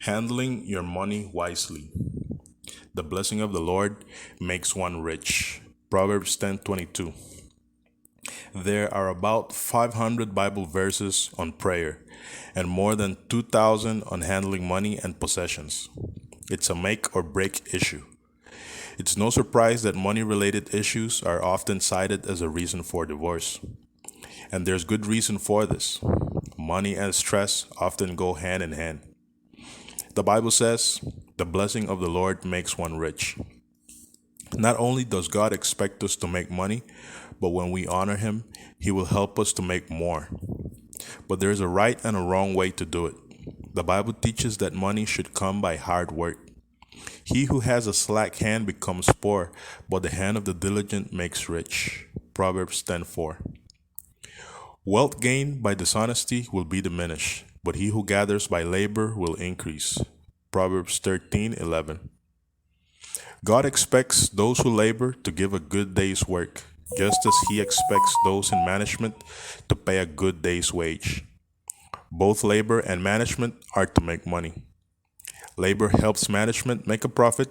Handling your money wisely. The blessing of the Lord makes one rich. Proverbs 10:22. There are about 500 Bible verses on prayer and more than 2,000 on handling money and possessions. It's a make or break issue. It's no surprise that money related issues are often cited as a reason for divorce. And there's good reason for this. Money and stress often go hand in hand. The Bible says, the blessing of the Lord makes one rich. Not only does God expect us to make money, but when we honor Him, He will help us to make more. But there is a right and a wrong way to do it. The Bible teaches that money should come by hard work. He who has a slack hand becomes poor, but the hand of the diligent makes rich. Proverbs 10:4. Wealth gained by dishonesty will be diminished, but he who gathers by labor will increase. Proverbs 13:11. God expects those who labor to give a good day's work, just as He expects those in management to pay a good day's wage. Both labor and management are to make money. Labor helps management make a profit,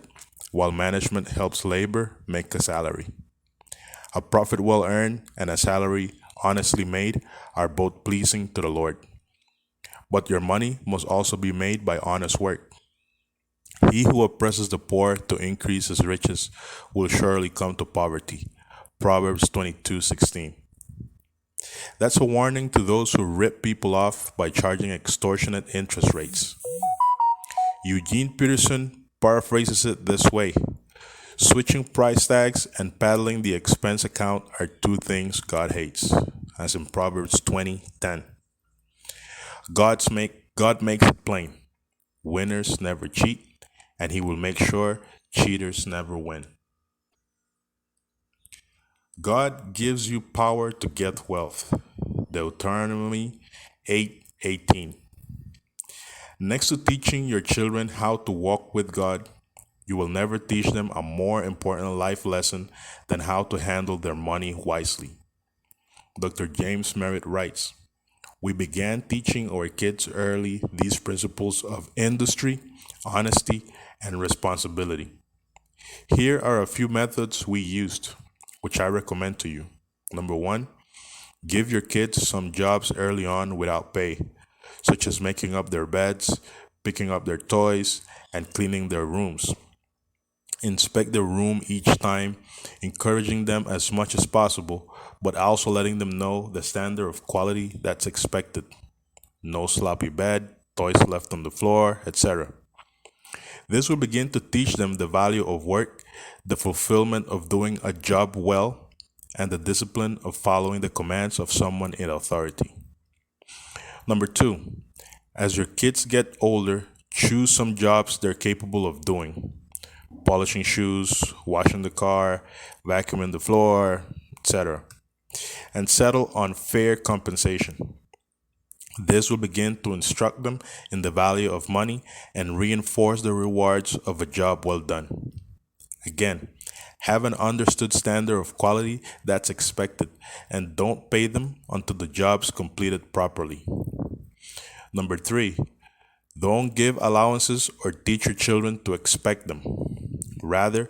while management helps labor make a salary. A profit well earned and a salary honestly made are both pleasing to the Lord. But your money must also be made by honest work. He who oppresses the poor to increase his riches will surely come to poverty. Proverbs 22:16. That's a warning to those who rip people off by charging extortionate interest rates. Eugene Peterson paraphrases it this way: switching price tags and paddling the expense account are two things God hates, as in Proverbs 20:10. God makes it plain. Winners never cheat, and He will make sure cheaters never win. God gives you power to get wealth. Deuteronomy 8:18. Next to teaching your children how to walk with God, you will never teach them a more important life lesson than how to handle their money wisely. Dr. James Merritt writes, we began teaching our kids early these principles of industry, honesty, and responsibility. Here are a few methods we used, which I recommend to you. Number one, give your kids some jobs early on without pay, such as making up their beds, picking up their toys, and cleaning their rooms. Inspect their room each time, encouraging them as much as possible, but also letting them know the standard of quality that's expected. No sloppy bed, toys left on the floor, etc. This will begin to teach them the value of work, the fulfillment of doing a job well, and the discipline of following the commands of someone in authority. Number two, as your kids get older, choose some jobs they're capable of doing. Polishing shoes, washing the car, vacuuming the floor, etc. And settle on fair compensation. This will begin to instruct them in the value of money and reinforce the rewards of a job well done. Again, have an understood standard of quality that's expected and don't pay them until the job's completed properly. Number three, don't give allowances or teach your children to expect them. Rather,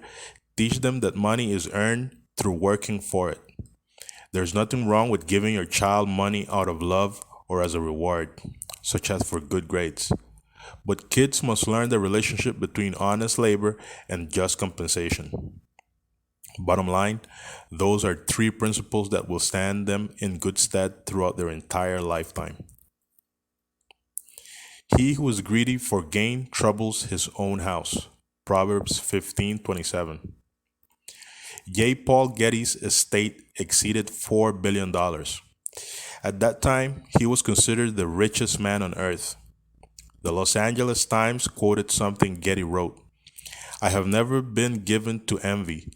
teach them that money is earned through working for it. There's nothing wrong with giving your child money out of love or as a reward, such as for good grades. But kids must learn the relationship between honest labor and just compensation. Bottom line, those are three principles that will stand them in good stead throughout their entire lifetime. He who is greedy for gain troubles his own house. Proverbs 15:27. J. Paul Getty's estate exceeded $4 billion. At that time, he was considered the richest man on earth. The Los Angeles Times quoted something Getty wrote: I have never been given to envy,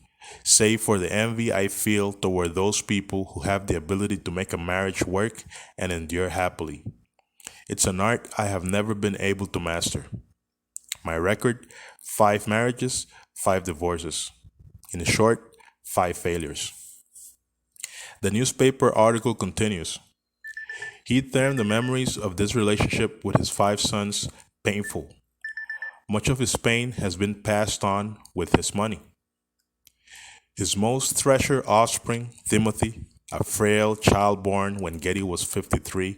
save for the envy I feel toward those people who have the ability to make a marriage work and endure happily. It's an art I have never been able to master. My record, 5 marriages, 5 divorces. In short, 5 failures. The newspaper article continues. He termed the memories of this relationship with his 5 sons painful. Much of his pain has been passed on with his money. His most treasured offspring, Timothy, a frail child born when Getty was 53,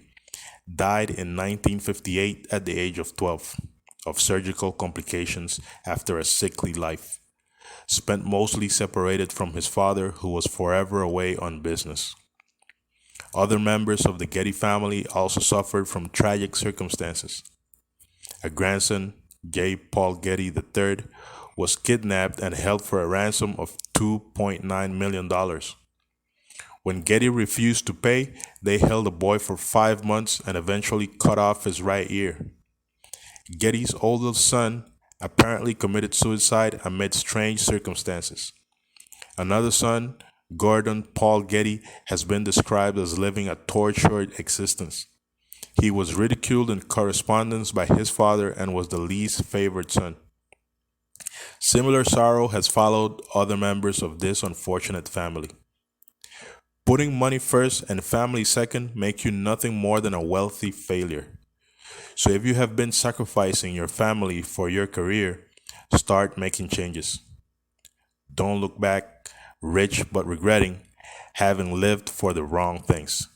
died in 1958 at the age of 12 of surgical complications after a sickly life, spent mostly separated from his father, who was forever away on business. Other members of the Getty family also suffered from tragic circumstances. A grandson, J. Paul Getty III, was kidnapped and held for a ransom of $2.9 million. When Getty refused to pay, they held the boy for 5 months and eventually cut off his right ear. Getty's oldest son apparently committed suicide amid strange circumstances. Another son, Gordon Paul Getty, has been described as living a tortured existence. He was ridiculed in correspondence by his father and was the least favored son. Similar sorrow has followed other members of this unfortunate family. Putting money first and family second make you nothing more than a wealthy failure. So if you have been sacrificing your family for your career, start making changes. Don't look back, rich but regretting having lived for the wrong things.